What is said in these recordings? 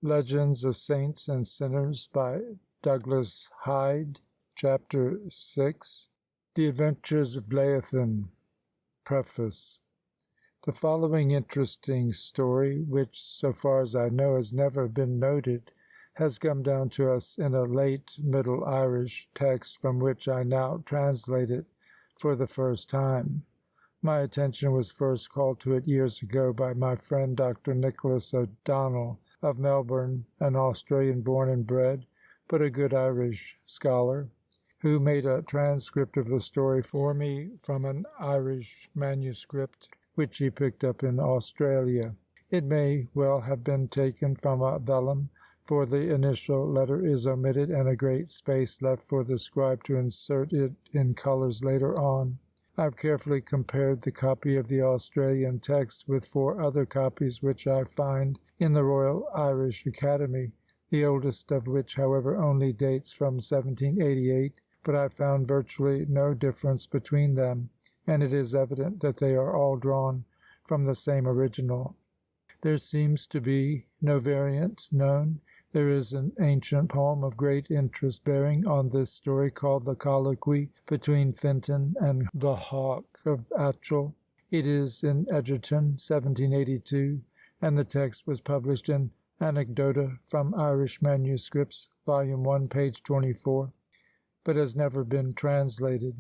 Legends of Saints and Sinners by Douglas Hyde, Chapter 6. The Adventures of Leithin. Preface. The following interesting story, which, so far as I know, has never been noted, has come down to us in a late Middle Irish text from which I now translate it for the first time. My attention was first called to it years ago by my friend Dr. Nicholas O'Donnell of Melbourne, an Australian born and bred, but a good Irish scholar, who made a transcript of the story for me from an Irish manuscript which he picked up in Australia. It may well have been taken from a vellum, for the initial letter is omitted and a great space left for the scribe to insert it in colours later on. I have carefully compared the copy of the Australian text with 4 other copies which I find in the Royal Irish Academy, the oldest of which, however, only dates from 1788, but I found virtually no difference between them, and it is evident that they are all drawn from the same original. There seems to be no variant known. There is an ancient poem of great interest bearing on this story called the Colloquy between Fintan and the Hawk of Atchel. It is in Egerton, 1782, and the text was published in Anecdota from Irish Manuscripts, Volume 1, page 24, but has never been translated.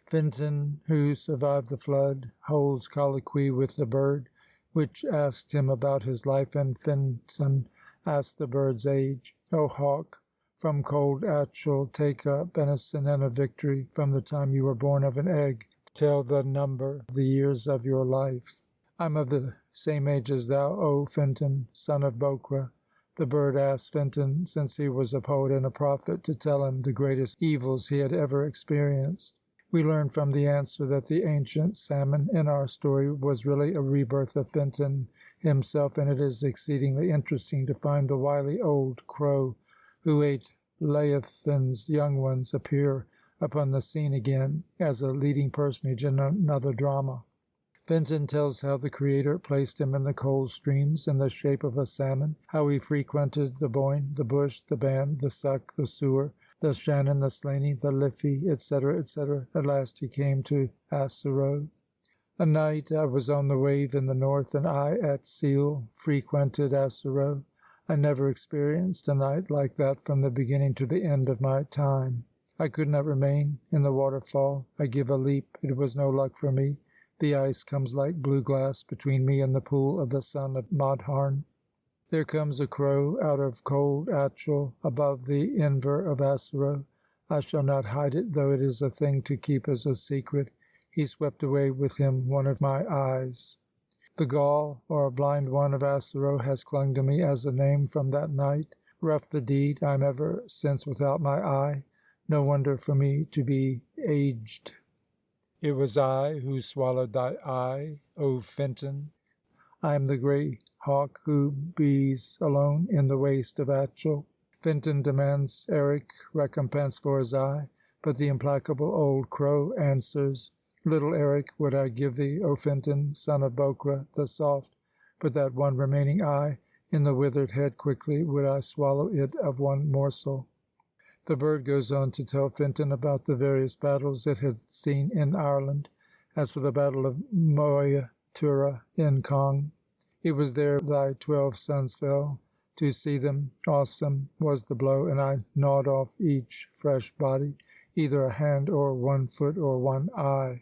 Fintan, who survived the flood, holds colloquy with the bird, which asked him about his life, and Fintan asked the bird's age. O hawk, from cold Atchel take a benison and a victory, from the time you were born of an egg, tell the number of the years of your life. I'm of the same age as thou, O Fintan, son of Bokra. The bird asked Fintan, since he was a poet and a prophet, to tell him the greatest evils he had ever experienced. We learn from the answer that the ancient salmon in our story was really a rebirth of Fintan himself, and it is exceedingly interesting to find the wily old crow who ate Leithin's young ones appear upon the scene again as a leading personage in another drama. Fintan tells how the Creator placed him in the cold streams in the shape of a salmon, how he frequented the Boyne, the Bush, the Ban, the Suck, the Sewer, the Shannon, the Slaney, the Liffey, etc., etc. At last he came to Asseroe. A night I was on the wave in the north, and I at Seal frequented Asseroe. I never experienced a night like that from the beginning to the end of my time. I could not remain in the waterfall. I give a leap. It was no luck for me. The ice comes like blue glass between me and the pool of the son of Modharn. There comes a crow out of cold Atchel above the Inver of Asseroe. I shall not hide it, though it is a thing to keep as a secret. He swept away with him one of my eyes. The Gaul, or blind one of Asseroe, has clung to me as a name from that night. Rough the deed, I am ever since without my eye. No wonder for me to be aged. It was I who swallowed thy eye, O Fintan. I am the grey hawk who bees alone in the waste of Atchel. Fintan demands Eric recompense for his eye, but the implacable old crow answers, Little Eric would I give thee, O Fintan, son of Bokra the soft, but that one remaining eye in the withered head quickly would I swallow it of one morsel. The bird goes on to tell Fintan about the various battles it had seen in Ireland. As for the battle of Moyatura in Cong, it was there thy 12 sons fell. To see them, awesome was the blow, and I gnawed off each fresh body, either a hand or one foot or one eye.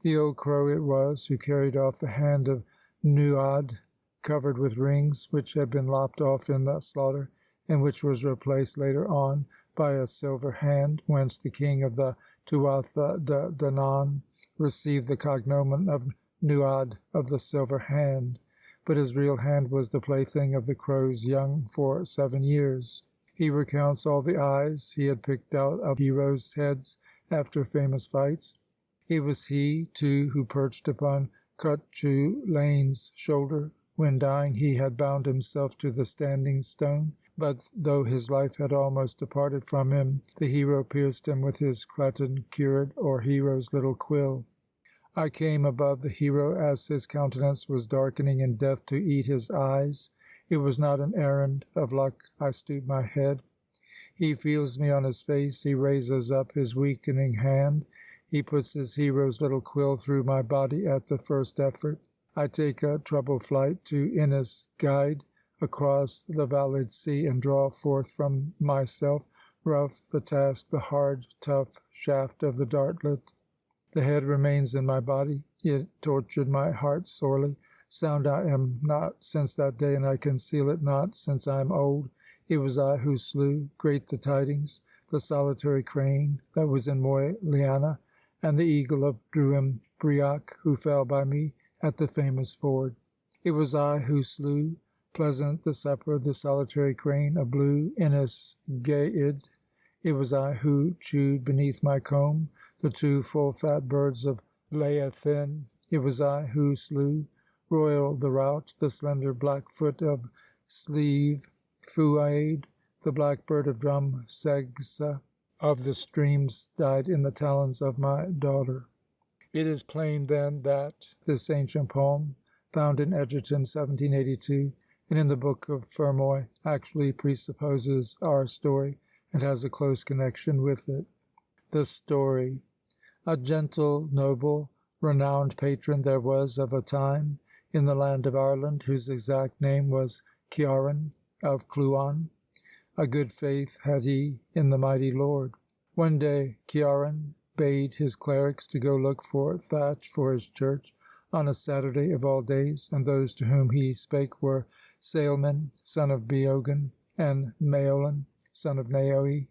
The old crow it was who carried off the hand of Nuad, covered with rings, which had been lopped off in the slaughter, and which was replaced later on by a silver hand, whence the king of the Tuatha de Danann received the cognomen of Nuad of the silver hand. But his real hand was the plaything of the crow's young for 7 years. He recounts all the eyes he had picked out of heroes' heads after famous fights. It was he, too, who perched upon Cuchulain's shoulder. When dying, he had bound himself to the standing stone. But though his life had almost departed from him, the hero pierced him with his cleton cured, or hero's little quill. I came above the hero as his countenance was darkening in death to eat his eyes. It was not an errand of luck. I stoop my head. He feels me on his face. He raises up his weakening hand. He puts his hero's little quill through my body at the first effort. I take a troubled flight to Innis Guide, across the valleyed sea, and draw forth from myself, rough the task, the hard, tough shaft of the dartlet. The head remains in my body. It tortured my heart sorely. Sound I am not since that day, and I conceal it not, since I am old. It was I who slew, great the tidings, the solitary crane that was in Moy-Liana, and the eagle of Druim Brioch, who fell by me at the famous ford. It was I who slew, pleasant the supper, the solitary crane of blue Innis Gaid. It was I who chewed beneath my comb the two full fat birds of Leithin. It was I who slew Royal the rout, the slender black foot of Sleeve Fuaid, the blackbird of Drum Segsa of the streams, died in the talons of my daughter. It is plain, then, that this ancient poem, found in Egerton, 1782, and in the Book of Fermoy, actually presupposes our story, and has a close connection with it. The story. A gentle, noble, renowned patron there was of a time in the land of Ireland, whose exact name was Ciaran of Clouan. A good faith had he in the mighty Lord. One day Ciaran bade his clerics to go look for thatch for his church on a Saturday of all days, and those to whom he spake were Sailman, son of Beogan, and Maolan, son of Naoi.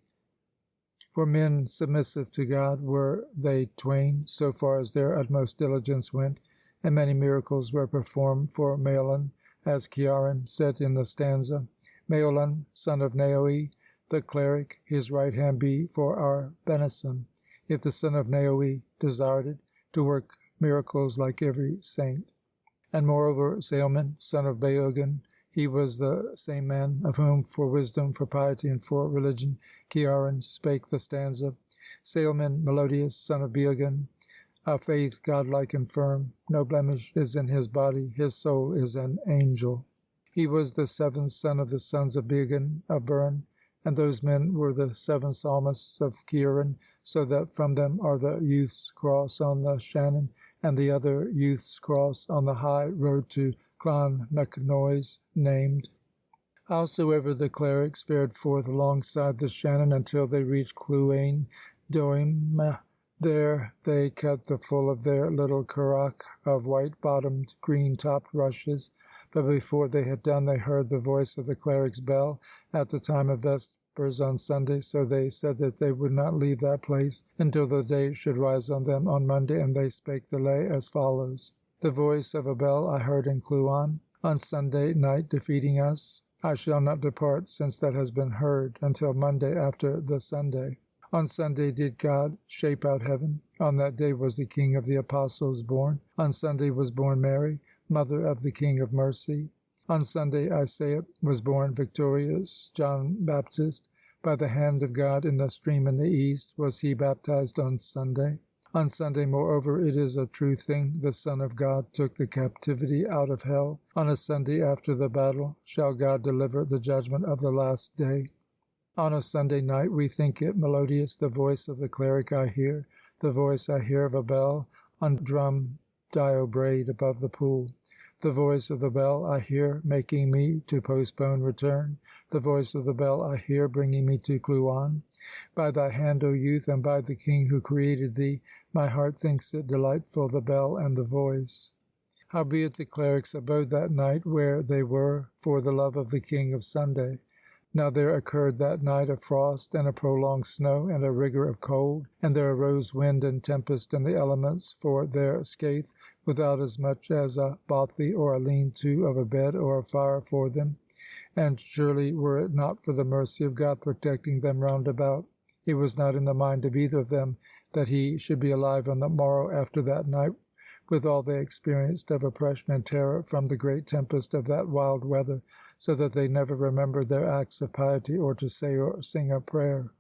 For men submissive to God were they twain, so far as their utmost diligence went, and many miracles were performed for Maolan, as Ciaran said in the stanza, Maolan, son of Naoi, the cleric, his right hand be for our benison, if the son of Naoi desired it, to work miracles like every saint. And moreover, Sailman, son of Beogan, he was the same man of whom, for wisdom, for piety, and for religion, Ciaran spake the stanza, Sailman Melodious, son of Beogan, a faith godlike and firm, no blemish is in his body, his soul is an angel. He was the seventh son of the sons of Beogan of Burn, and those men were the seven psalmists of Ciaran, so that from them are the Youth's Cross on the Shannon, and the other Youth's Cross on the high road to Clonmacnoise named. Howsoever the clerics fared forth alongside the Shannon until they reached Clouain Doim. There they cut the full of their little currach of white-bottomed, green-topped rushes. But before they had done, they heard the voice of the cleric's bell at the time of vespers on Sunday, so they said that they would not leave that place until the day should rise on them on Monday, and they spake the lay as follows. The voice of a bell I heard in Clouan on Sunday night defeating us. I shall not depart, since that has been heard, until Monday after the Sunday. On Sunday did God shape out heaven. On that day was the King of the Apostles born. On Sunday was born Mary, mother of the King of Mercy. On Sunday, I say it, was born victorious John Baptist. By the hand of God in the stream in the east was he baptized on Sunday. On Sunday, moreover, it is a true thing, the Son of God took the captivity out of hell. On a Sunday after the battle shall God deliver the judgment of the last day. On a Sunday night we think it melodious, the voice of the cleric I hear, the voice I hear of a bell on drum diobrade above the pool. The voice of the bell I hear, making me to postpone return. The voice of the bell I hear, bringing me to Clouan. By thy hand, O youth, and by the King who created thee, my heart thinks it delightful, the bell and the voice. Howbeit the clerics abode that night where they were, for the love of the King of Sunday. Now there occurred that night a frost and a prolonged snow and a rigour of cold, and there arose wind and tempest in the elements for their scathe, without as much as a bothy or a lean-to of a bed or a fire for them. And surely were it not for the mercy of God protecting them round about, it was not in the mind of either of them that he should be alive on the morrow after that night, with all they experienced of oppression and terror from the great tempest of that wild weather, so that they never remembered their acts of piety, or to say or sing a prayer.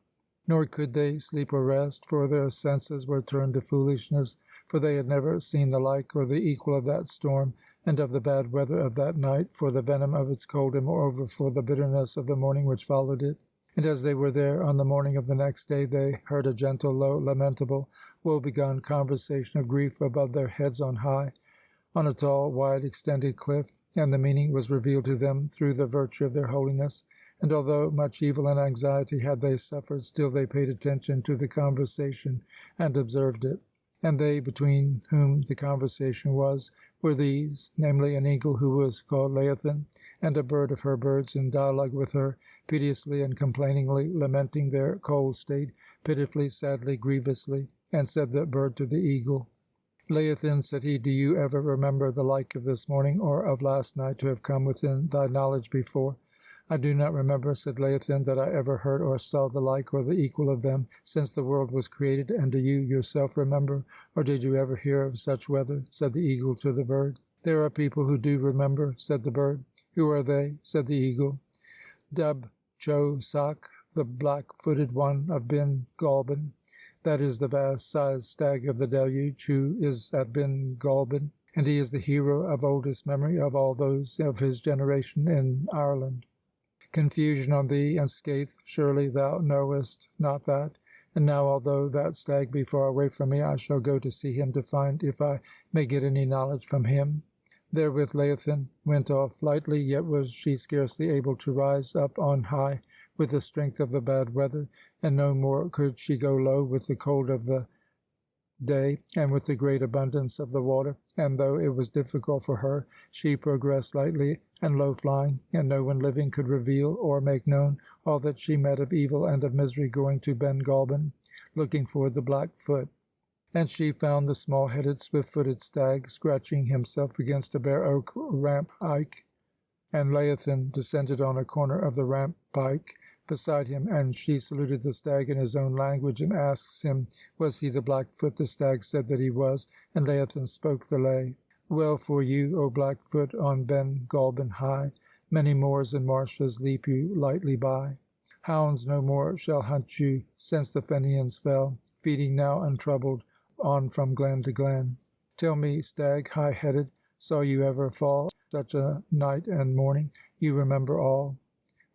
Nor could they sleep or rest, for their senses were turned to foolishness, for they had never seen the like or the equal of that storm, and of the bad weather of that night, for the venom of its cold, and moreover for the bitterness of the morning which followed it. And as they were there on the morning of the next day, they heard a gentle, low, lamentable, woe-begone conversation of grief above their heads on high, on a tall, wide extended cliff, and the meaning was revealed to them through the virtue of their holiness. And although much evil and anxiety had they suffered, still they paid attention to the conversation and observed it. And they between whom the conversation was were these, namely, an eagle who was called Leithin, and a bird of her birds, in dialogue with her, piteously and complainingly lamenting their cold state, pitifully, sadly, grievously. And said the bird to the eagle, Leithin, said he, do you ever remember the like of this morning, or of last night, to have come within thy knowledge before? I do not remember, said Leithin, that I ever heard or saw the like or the equal of them since the world was created. And do you yourself remember, or did you ever hear of such weather? Said the eagle to the bird. There are people who do remember, said the bird. Who are they? Said the eagle. Dub Cho Sak, the black-footed one of Ben Galban. That is the vast-sized stag of the deluge, who is at Ben Galban, and he is the hero of oldest memory of all those of his generation in Ireland. Confusion on thee, and scathe, surely thou knowest not that. And now, although that stag be far away from me, I shall go to see him, to find if I may get any knowledge from him. Therewith Leithin went off lightly, yet was she scarcely able to rise up on high with the strength of the bad weather, and no more could she go low with the cold of the day, and with the great abundance of the water. And though it was difficult for her, she progressed lightly and low-flying, and no one living could reveal or make known all that she met of evil and of misery going to Ben Galban, looking for the black foot. And she found the small-headed, swift-footed stag scratching himself against a bare oak ramp-pike, and Leithin descended on a corner of the ramp-pike beside him, and she saluted the stag in his own language, and asked him, was he the Blackfoot? The stag said that he was, and Leithin spoke the lay. Well for you, O Blackfoot, on Ben Galban high, many moors and marshes leap you lightly by. Hounds no more shall hunt you since the Fenians fell, feeding now untroubled on from glen to glen. Tell me, stag high-headed, saw you ever fall such a night and morning? You remember all.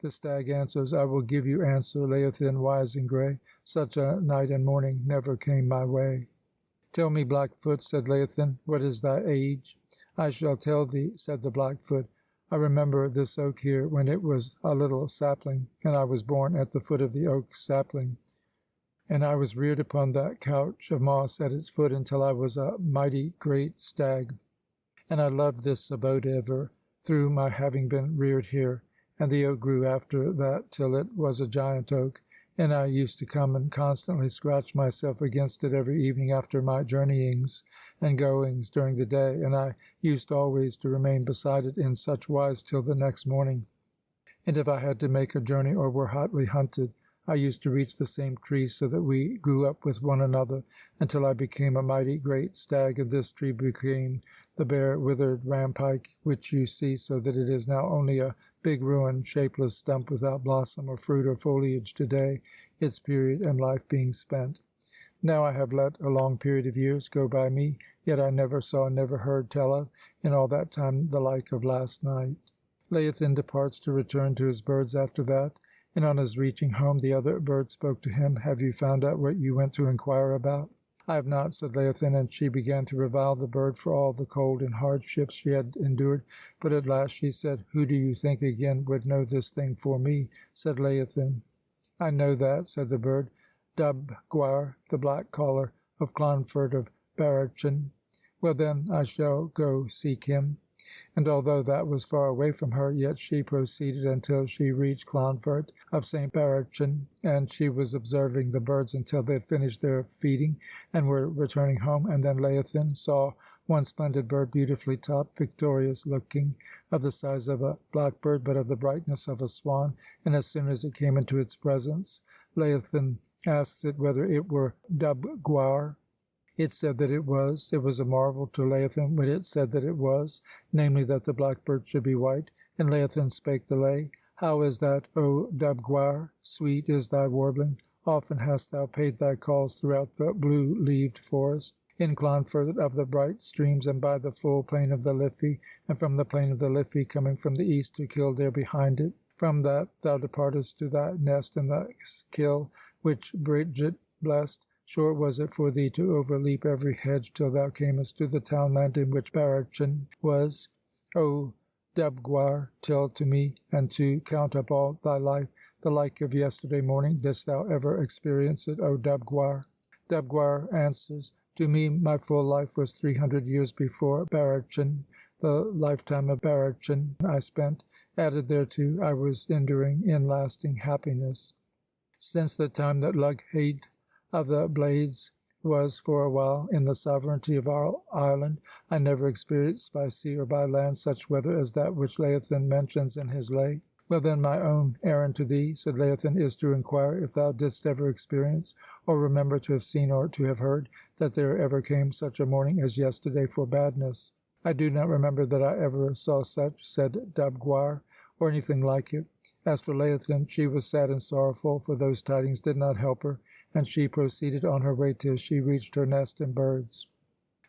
The stag answers, I will give you answer, Leithin, wise and grey. Such a night and morning never came my way. Tell me, Blackfoot, said Leithin, what is thy age? I shall tell thee, said the Blackfoot. I remember this oak here when it was a little sapling, and I was born at the foot of the oak sapling. And I was reared upon that couch of moss at its foot until I was a mighty great stag. And I loved this abode ever, through my having been reared here. And the oak grew after that till it was a giant oak, and I used to come and constantly scratch myself against it every evening after my journeyings and goings during the day, and I used always to remain beside it in such wise till the next morning. And if I had to make a journey or were hotly hunted, I used to reach the same tree, so that we grew up with one another, until I became a mighty great stag, and this tree became the bare withered rampike which you see, so that it is now only a big ruined, shapeless stump without blossom or fruit or foliage today, its period and life being spent. Now I have let a long period of years go by me, yet I never saw, never heard tell of, in all that time, the like of last night. Leithin departs to return to his birds after that, and on his reaching home the other bird spoke to him, have you found out what you went to inquire about? I have not, said Leithin, and she began to revile the bird for all the cold and hardships she had endured. But at last she said, who do you think again would know this thing for me? Said Leithin. I know that, said the bird, Dub Gwar, the black caller of Clonfert of Barachan. Well then, I shall go seek him. And although that was far away from her, yet she proceeded until she reached Clonfert of St. Barachan, and she was observing the birds until they had finished their feeding and were returning home, and then Leithin saw one splendid bird, beautifully topped, victorious looking, of the size of a blackbird, but of the brightness of a swan, and as soon as it came into its presence, Leithin asked it whether it were Dub Gwar. It said that it was. It was a marvel to Leithin when it said that it was, namely that the blackbird should be white. And Leithin spake the lay. How is that, O Dub Gwar? Sweet is thy warbling. Often hast thou paid thy calls throughout the blue-leaved forest. in Clonfert of the bright streams, and by the full plain of the Liffey, and from the plain of the Liffey coming from the east to Kildare behind it. From that thou departest to thy nest in the kill, which Bridget blessed. Short was it for thee to overleap every hedge till thou camest to the townland in which Barachan was. O Dubgwar, tell to me, and to count up all thy life, the like of yesterday morning, didst thou ever experience it, O Dubgwar? Dubgwar answers, to me my full life was 300 years before Barachan. The lifetime of Barachan I spent, added thereto, I was enduring in lasting happiness. Since the time that Lughaid of the Blades was for a while in the sovereignty of our Ireland, I never experienced by sea or by land such weather as that which Leithin mentions in his lay. Well then, my own errand to thee, said Leithin, is to inquire if thou didst ever experience, or remember to have seen or to have heard, that there ever came such a morning as yesterday for badness. I do not remember that I ever saw such, said Dubgwar, or anything like it. As for Leithin, she was sad and sorrowful, for those tidings did not help her, and she proceeded on her way till she reached her nest and birds.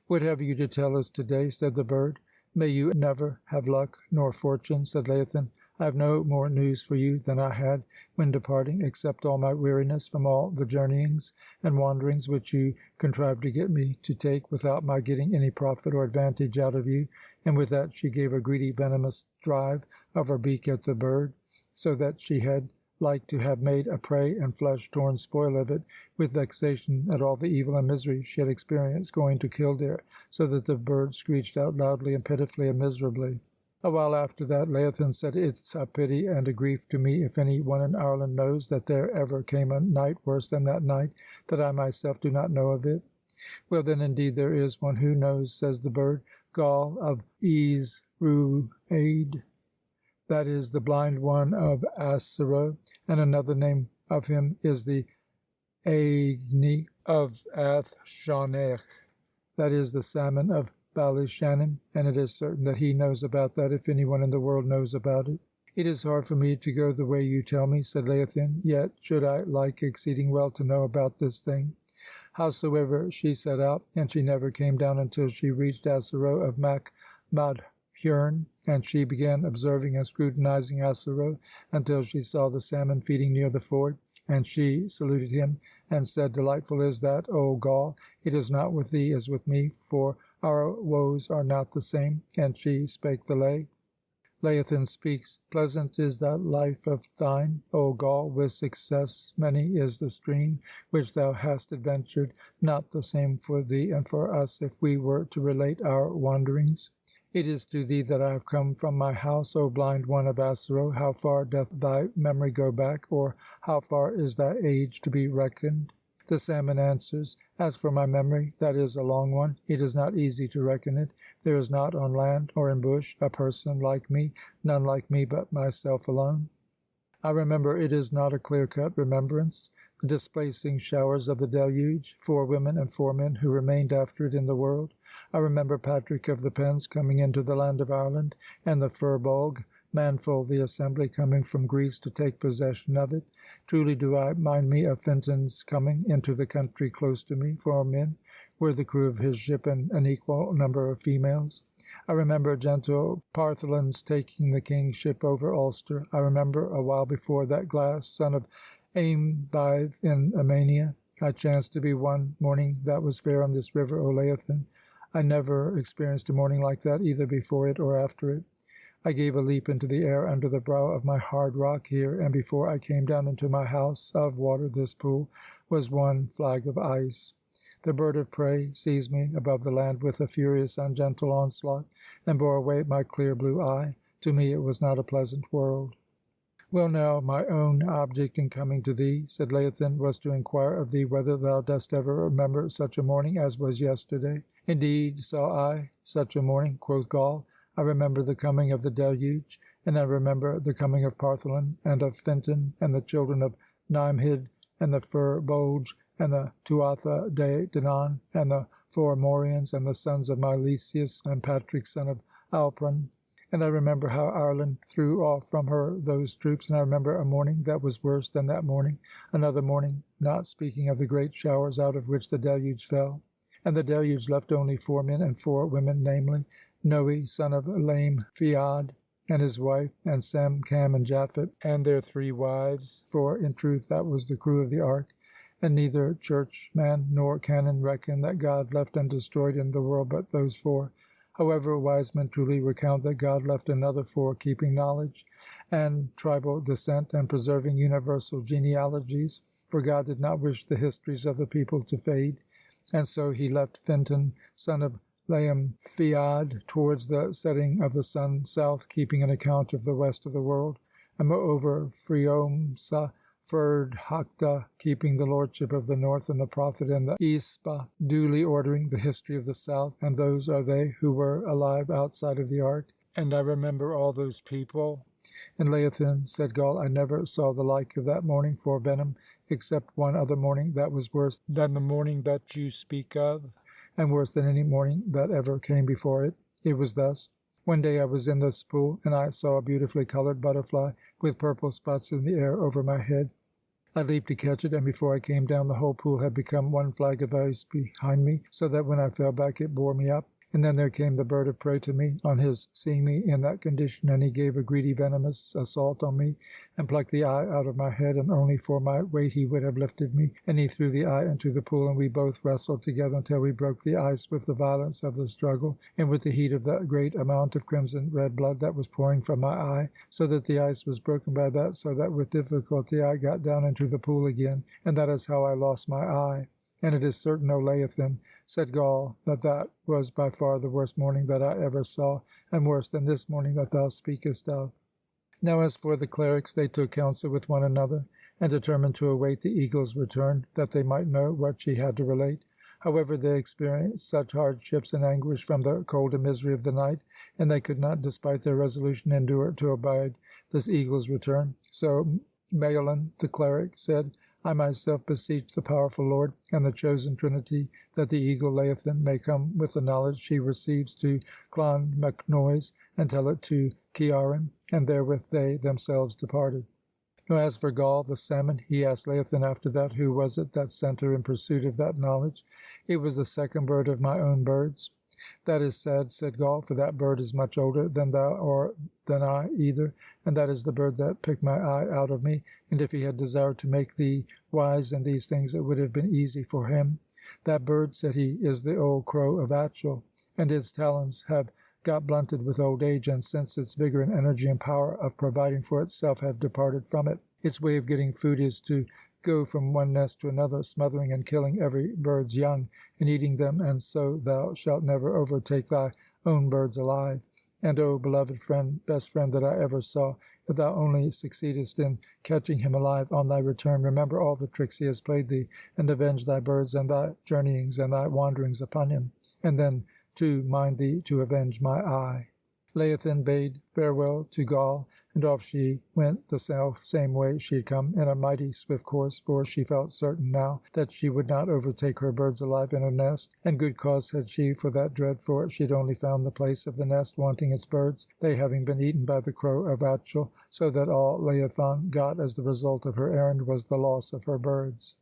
What have you to tell us to-day? Said the bird. May you never have luck nor fortune, said Leithin. I have no more news for you than I had when departing, except all my weariness from all the journeyings and wanderings which you contrived to get me to take, without my getting any profit or advantage out of you. And with that she gave a greedy venomous drive of her beak at the bird, so that she had like to have made a prey and flesh-torn spoil of it, with vexation at all the evil and misery she had experienced going to Kildare, so that the bird screeched out loudly and pitifully and miserably. A while after that, Leithin said, it's a pity and a grief to me if any one in Ireland knows that there ever came a night worse than that night, that I myself do not know of it. Well then, indeed there is one who knows, says the bird, Gall of Isruaid, that is the blind one of Asero, and another name of him is the Aigni of Athshonech, that is the salmon of Ballyshannon, and it is certain that he knows about that, if any one in the world knows about it. It is hard for me to go the way you tell me, said Leithin, yet should I like exceeding well to know about this thing. Howsoever, she set out, and she never came down until she reached Asero of Macmadhurn, and she began observing and scrutinizing Asero until she saw the salmon feeding near the ford, and she saluted him, and said, delightful is that, O Gaul, it is not with thee as with me, for our woes are not the same. And she spake the lay. Leithin speaks. Pleasant is that life of thine, O Gaul, with success many is the stream which thou hast adventured, not the same for thee and for us, if we were to relate our wanderings. It is to thee that I have come from my house, O blind one of Asero. How far doth thy memory go back, or how far is thy age to be reckoned? The salmon answers, as for my memory, that is a long one. It is not easy to reckon it. There is not on land or in bush a person like me, none like me but myself alone. I remember, it is not a clear-cut remembrance, the displacing showers of the deluge, 4 women and 4 men who remained after it in the world. I remember Patrick of the Pens coming into the land of Ireland, and the Firbolg, Manfold the assembly, coming from Greece to take possession of it. Truly do I mind me of Fenton's coming into the country close to me. 4 men were the crew of his ship, and an equal number of females. I remember gentle Partholon's taking the king's ship over Ulster. I remember a while before that Glass, son of Aimbythe in Amania. I chanced to be one morning that was fair on this river, O Leithin. I never experienced a morning like that, either before it or after it. I gave a leap into the air under the brow of my hard rock here, and before I came down into my house of water, this pool was one flag of ice. The bird of prey seized me above the land with a furious, ungentle onslaught, and bore away my clear blue eye. To me it was not a pleasant world. Well now, my own object in coming to thee, said Leithin, was to inquire of thee whether thou dost ever remember such a morning as was yesterday. Indeed saw I such a morning, quoth Gaul. I remember the coming of the deluge, and I remember the coming of Partholon, and of Fenton, and the children of Nimhid, and the Firbolg, and the Tuatha de Danann, and the Fomorians, and the sons of Milesius, and Patrick, son of Alpron. And I remember how Ireland threw off from her those troops, and I remember a morning that was worse than that morning, another morning, not speaking of the great showers out of which the deluge fell. And the deluge left only 4 men and 4 women, namely, Noe, son of Lame Phaod, and his wife, and Sem, Cam, and Japhet, and their 3 wives, for in truth that was the crew of the ark. And neither churchman nor canon reckon that God left undestroyed in the world but those 4. However, wise men truly recount that God left another 4, keeping knowledge and tribal descent, and preserving universal genealogies, for God did not wish the histories of the people to fade. And so he left Phinton, son of Laemphaeod, towards the setting of the sun south, keeping an account of the west of the world, and moreover Phreomsa, Ferd Hakta, keeping the lordship of the north, and the prophet in the Ispa, duly ordering the history of the south. And those are they who were alive outside of the ark. And I remember all those people. And Leithin, said Gall, I never saw the like of that morning for venom, except one other morning that was worse than the morning that you speak of, and worse than any morning that ever came before it. It was thus. One day I was in this pool, and I saw a beautifully coloured butterfly with purple spots in the air over my head. I leaped to catch it, and before I came down, the whole pool had become one flag of ice behind me, so that when I fell back it bore me up. And then there came the bird of prey to me, on his seeing me in that condition, and he gave a greedy venomous assault on me, and plucked the eye out of my head, and only for my weight he would have lifted me, and he threw the eye into the pool, and we both wrestled together until we broke the ice with the violence of the struggle, and with the heat of the great amount of crimson red blood that was pouring from my eye, so that the ice was broken by that, so that with difficulty I got down into the pool again, and that is how I lost my eye. And it is certain, O Leithin, said Gall, that that was by far the worst morning that I ever saw, and worse than this morning that thou speakest of. Now as for the clerics, they took counsel with one another, and determined to await the eagle's return, that they might know what she had to relate. However, they experienced such hardships and anguish from the cold and misery of the night, and they could not, despite their resolution, endure to abide this eagle's return. So Maelon, the cleric, said, I myself beseech the powerful Lord and the chosen Trinity that the eagle Leithin may come with the knowledge she receives to Clon Macnoise, and tell it to Ciaran, and therewith they themselves departed. Now as for Gall the salmon, he asked Leithin after that, who was it that sent her in pursuit of that knowledge? It was the second bird of my own birds. That is sad, said Gall, for that bird is much older than thou or than I either, and that is the bird that picked my eye out of me, and if he had desired to make thee wise in these things, it would have been easy for him. That bird, said he, is the old crow of Atchel, and its talons have got blunted with old age, and since its vigour and energy and power of providing for itself have departed from it, its way of getting food is to go from one nest to another, smothering and killing every bird's young, and eating them, and so thou shalt never overtake thy own birds alive. And, O beloved friend, best friend that I ever saw, if thou only succeedest in catching him alive on thy return, remember all the tricks he has played thee, and avenge thy birds and thy journeyings and thy wanderings upon him, and then too mind thee to avenge my eye. Leithin bade farewell to Gall, and off she went the same way she had come, in a mighty swift course, for she felt certain now that she would not overtake her birds alive in her nest, and good cause had she for that dread, for she had only found the place of the nest wanting its birds, they having been eaten by the crow of Atchel, so that all Leithin got as the result of her errand was the loss of her birds.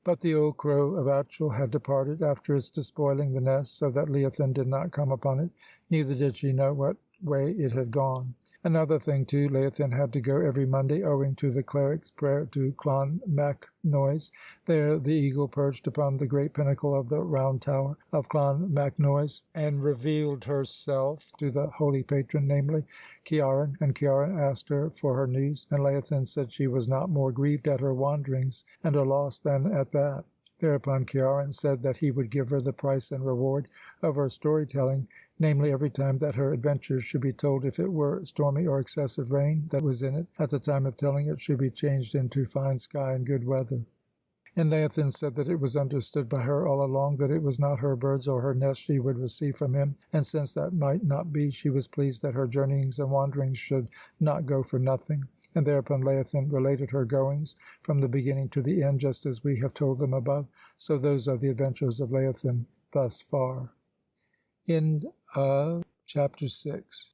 But the old crow of Atchel had departed after its despoiling the nest, so that Leithin did not come upon it, neither did she know what way it had gone. Another thing, too, Leithin had to go every Monday, owing to the cleric's prayer, to Clon Macnoise. There the eagle perched upon the great pinnacle of the round tower of Clon Macnoise, and revealed herself to the holy patron, namely Ciaran, and Ciaran asked her for her news, and Leithin said she was not more grieved at her wanderings and her loss than at that. Thereupon Ciaran said that he would give her the price and reward of her storytelling, namely, every time that her adventures should be told, if it were stormy or excessive rain that was in it, at the time of telling it should be changed into fine sky and good weather. And Leithin said that it was understood by her all along that it was not her birds or her nest she would receive from him, and since that might not be, she was pleased that her journeyings and wanderings should not go for nothing. And thereupon Leithin related her goings from the beginning to the end, just as we have told them above. So those are the adventures of Leithin thus far. End of chapter 6.